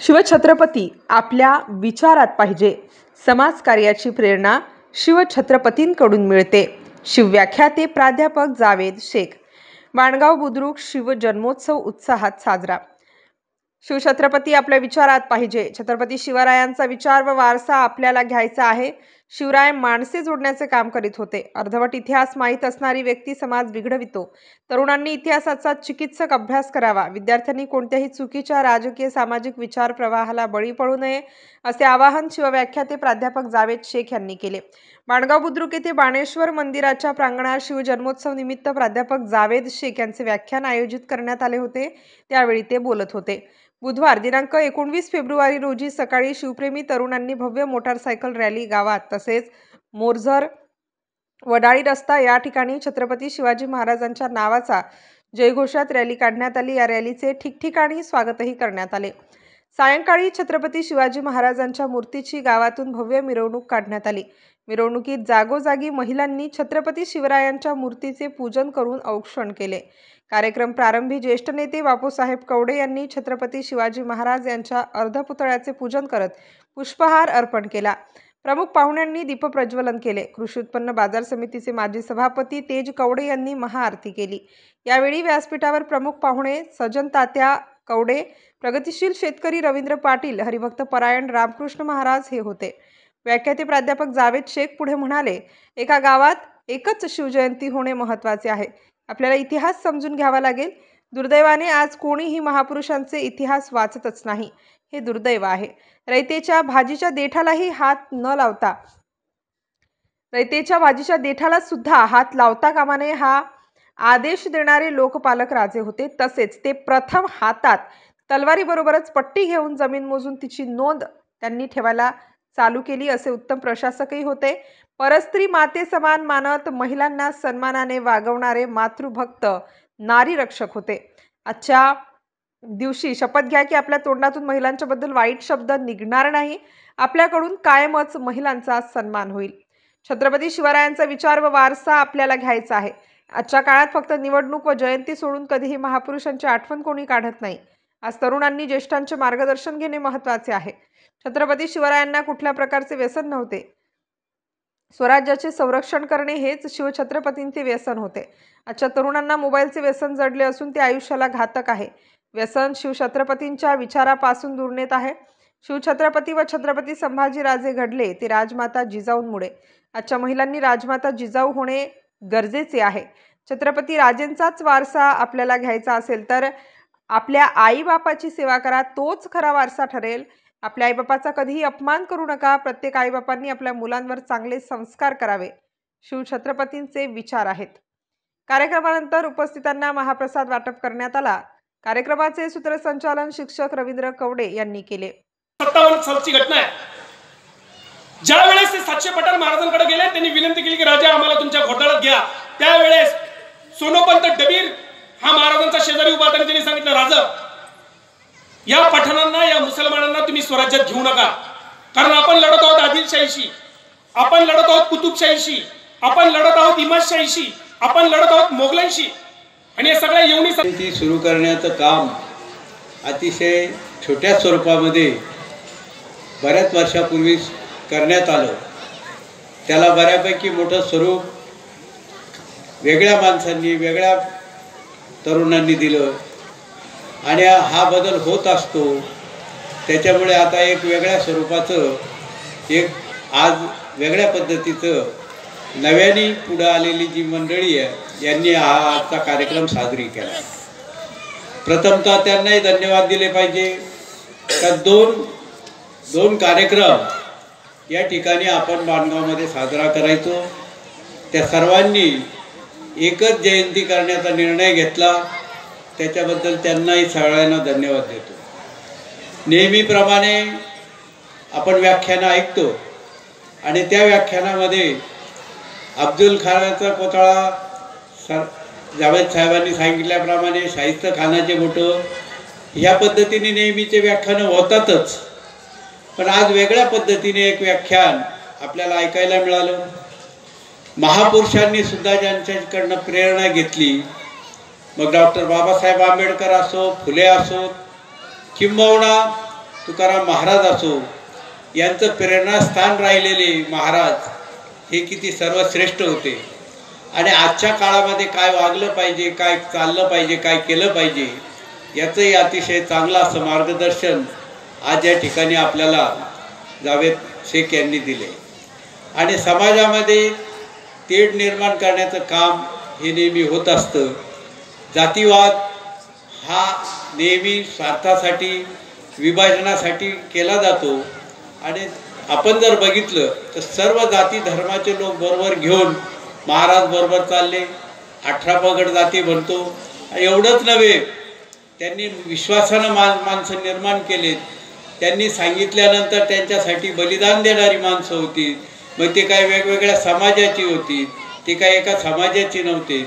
शिवछत्रपती आपल्या विचारात पाहिजे. समाजकार्याची प्रेरणा शिवछत्रपतींकडून मिळते. शिवव्याख्याते प्राध्यापक जावेद शेख. माणगाव बुद्रुक शिवजन्मोत्सव उत्साहात साजरा. शिवछत्रपती आपल्या विचारात पाहिजे. छत्रपती शिवरायांचा विचार व वारसा आपल्याला घ्यायचा आहे. शिवराय माणसे जोडण्याचे काम करीत होते. अर्धवट इतिहास माहीत असणारी व्यक्ती समाज बिघडवितो. तरुणांनी इतिहासाचा चिकित्सक अभ्यास करावा. विद्यार्थ्यांनी कोणत्याही चुकीच्या राजकीय सामाजिक विचार प्रवाहाला बळी पडू नये असे आवाहन शिवव्याख्याते प्राध्यापक जावेद शेख यांनी केले. माणगाव बुद्रुक येथे बाणेश्वर मंदिराच्या प्रांगणात शिवजन्मोत्सव निमित्त प्राध्यापक जावेद शेख यांचे व्याख्यान आयोजित करण्यात आले होते. त्यावेळी ते बोलत होते. बुधवार दिनांक 19 फेब्रुवारी रोजी सकाळी शिवप्रेमी तरुणांनी भव्य मोटारसायकल रॅली गावात तसेच मोरझर वडाळी रस्ता या ठिकाणी छत्रपती शिवाजी महाराजांच्या नावाचा जयघोषात रॅली काढण्यात आली. या रॅलीचे ठिकठिकाणी स्वागतही करण्यात आले. सायंकाळी छत्रपती शिवाजी महाराजांच्या मूर्तीची गावातून भव्य मिरवणूक काढण्यात आली. मिरवणुकीत जागोजागी महिलांनी छत्रपती शिवरायांच्या मूर्तीचे पूजन करून औक्षण केले. कार्यक्रम प्रारंभी ज्येष्ठ नेते बापूसाहेब कवडे यांनी छत्रपती शिवाजी महाराज यांच्या अर्धपुतळ्याचे पूजन करत पुष्पहार अर्पण केला. प्रमुख पाहुण्यांनी दीपप्रज्वलन केले. कृषी उत्पन्न बाजार समितीचे माजी सभापती तेज कवडे यांनी महाआरती केली. यावेळी व्यासपीठावर प्रमुख पाहुणे सजन तात्या कवडे, प्रगतिशील शेतकरी रवींद्र पाटील, हरिभक्त परायण रामकृष्ण महाराज हे होते. व्याख्याते प्राध्यापक जावेद शेख पुढे म्हणाले, एका गावात एकच शिवजयंती होणे महत्त्वाचे आहे. आपल्याला इतिहास समजून घ्यावा लागेल. दुर्दैवाने आज कोणीही महापुरुषांचे इतिहास वाचतच नाही. हे दुर्दैव आहे. रयतेच्या भाजीच्या देठाला सुद्धा हात लावता कामा नये हा आदेश देणारे लोकपालक राजे होते. तसेच ते प्रथम हातात तलवारीबरोबरच पट्टी घेऊन जमीन मोजून तिची नोंद त्यांनी ठेवायला चालू केली असे उत्तम प्रशासकही होते. परस्त्री माते समान मानत महिलांना सन्मानाने वागवणारे मातृभक्त नारी रक्षक होते. आजच्या दिवशी शपथ घ्या की आपल्या तोंडातून महिलांच्या बद्दल वाईट शब्द निघणार नाही. आपल्याकडून कायमच महिलांचा सन्मान होईल. छत्रपती शिवरायांचा विचार व वारसा आपल्याला घ्यायचा आहे. आजच्या काळात फक्त निवडणूक व जयंती सोडून कधीही महापुरुषांची आठवण कोणी काढत नाही. आज तरुणांनी ज्येष्ठांचे मार्गदर्शन घेणे महत्त्वाचे आहे. छत्रपती शिवरायांना कुठल्या प्रकारचे व्यसन नव्हते. स्वराज्याचे संरक्षण करणे हेच शिवछत्रपतींचे व्यसन होते. आजच्या तरुणांना मोबाईलचे व्यसन जडले असून ते आयुष्याला घातक आहे. व्यसन शिवछत्रपतींच्या विचारापासून दूर नेत आहे. शिवछत्रपती व छत्रपती संभाजीराजे घडले ते राजमाता जिजाऊंमुळे. आजच्या महिलांनी राजमाता जिजाऊ होणे गरजेचे आहे. छत्रपती राजेंचाच वारसा आपल्याला घ्यायचा असेल तर आपल्या आईबापाची सेवा करा. तोच खरा वारसा ठरेल. आपल्या आईबापाचा कधीही अपमान करू नका. प्रत्येक आईबापांनी आपल्या मुलांवर चांगले संस्कार करावे. शिवछत्रपतींचे विचार आहेत. कार्यक्रमानंतर उपस्थितांना महाप्रसाद वाटप करण्यात आला. कार्यक्रमाचे सूत्रसंचालन शिक्षक रवींद्र कवडे यांनी केले. 57 सालची घटना आहे. ज्या वेळेस ते 700 पठार महाराजांकडे गेले, त्यांनी विनंती केली की राजा आम्हाला तुमच्या घोटाळ्यात घ्या. त्यावेळेस सोनोपंत डबीर हा महाराजांचा शेजारी उभा त्यांनी सांगितलं, राजा या पठाणांना या मुसलमानांना तुम्ही स्वराज्यात घेऊ नका. कारण आपण लढत आहोत आदिलशाहीशी, आपण लढत आहोत कुतुबशाहीशी, आपण लढत आहोत इमादशाहीशी, आपण लढत आहोत मोगलांशी. आणि हे सगळ्या येऊनी सुरू करण्याचं काम अतिशय छोट्या स्वरूपामध्ये बऱ्याच वर्षापूर्वी करण्यात आलं. त्याला बऱ्यापैकी मोठं स्वरूप वेगळ्या माणसांनी वेगळ्या तरुणांनी दिलं आणि हा बदल होत असतो. त्याच्यामुळे आता एक वेगळ्या स्वरूपाचं आज वेगळ्या पद्धतीचं नव्याने पुढं आलेली जी मंडळी आहे यांनी हा आजचा कार्यक्रम साजरी केला. प्रथमतः त्यांनाही धन्यवाद दिले पाहिजे. तर दोन कार्यक्रम या ठिकाणी आपण माणगावमध्ये साजरा करायचो. त्या सर्वांनी एकच जयंती करण्याचा निर्णय घेतला. त्याच्याबद्दल त्यांनाही सगळ्यांना धन्यवाद देतो. नेहमीप्रमाणे आपण व्याख्यानं ऐकतो आणि त्या व्याख्यानामध्ये अफजल खानाचा पुतळा जावेद साहेबांनी सांगितल्याप्रमाणे शाहिस्त खानाचे फोटो या पद्धतीने नेहमीचे व्याख्यानं होतातच. पण आज वेगळ्या पद्धतीने एक व्याख्यान आपल्याला ऐकायला मिळालं. महापुरुषांनी सुद्धा ज्यांच्याकडनं प्रेरणा घेतली, मग डॉक्टर बाबासाहेब आंबेडकर असो, फुले असो, किंबहुना तुकाराम महाराज असो, यांचं प्रेरणास्थान राहिलेले महाराज हे किती सर्वश्रेष्ठ होते. आणि आजच्या काळामध्ये काय वागलं पाहिजे, काय चाललं पाहिजे, काय केलं पाहिजे याचंही अतिशय चांगलं असं मार्गदर्शन आज या ठिकाणी आपल्याला जावेद शेख यांनी दिले. आणि समाजामध्ये तेढ निर्माण करण्याचं काम हे नेहमी होत असतं. जातीवाद हा नेहमी स्वार्थासाठी, विभाजनासाठी केला जातो. आणि आपण जर बघितलं तर सर्व जाती धर्माचे लोक बरोबर घेऊन महाराज बरोबर चालले. 18 पगड जाती म्हणतो. एवढंच नव्हे, त्यांनी विश्वासानं माणसं निर्माण केलेत. त्यांनी सांगितल्यानंतर त्यांच्यासाठी बलिदान देणारी माणसं होती. मग ते काय वेगवेगळ्या समाजाची होती, ते काय एका समाजाची नव्हते.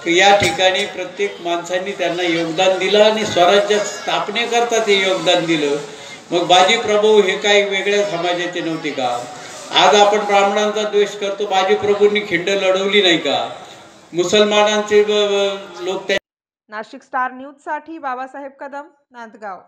या ठिकाणी प्रत्येक माणसांनी त्यांना योगदान दिलं आणि स्वराज्य स्थापनेकरता ते योगदान दिलं. मग बाजी प्रभू हे काही वेगळ्या समाजाचे नव्हते का? आज आपण ब्राह्मणांचा द्वेष करतो, बाजी प्रभूंनी खिंड लढवली नाही का? मुसलमानांचे लोक. नाशिक स्टार न्यूज साठी बाबासाहेब कदम, नांदगाव.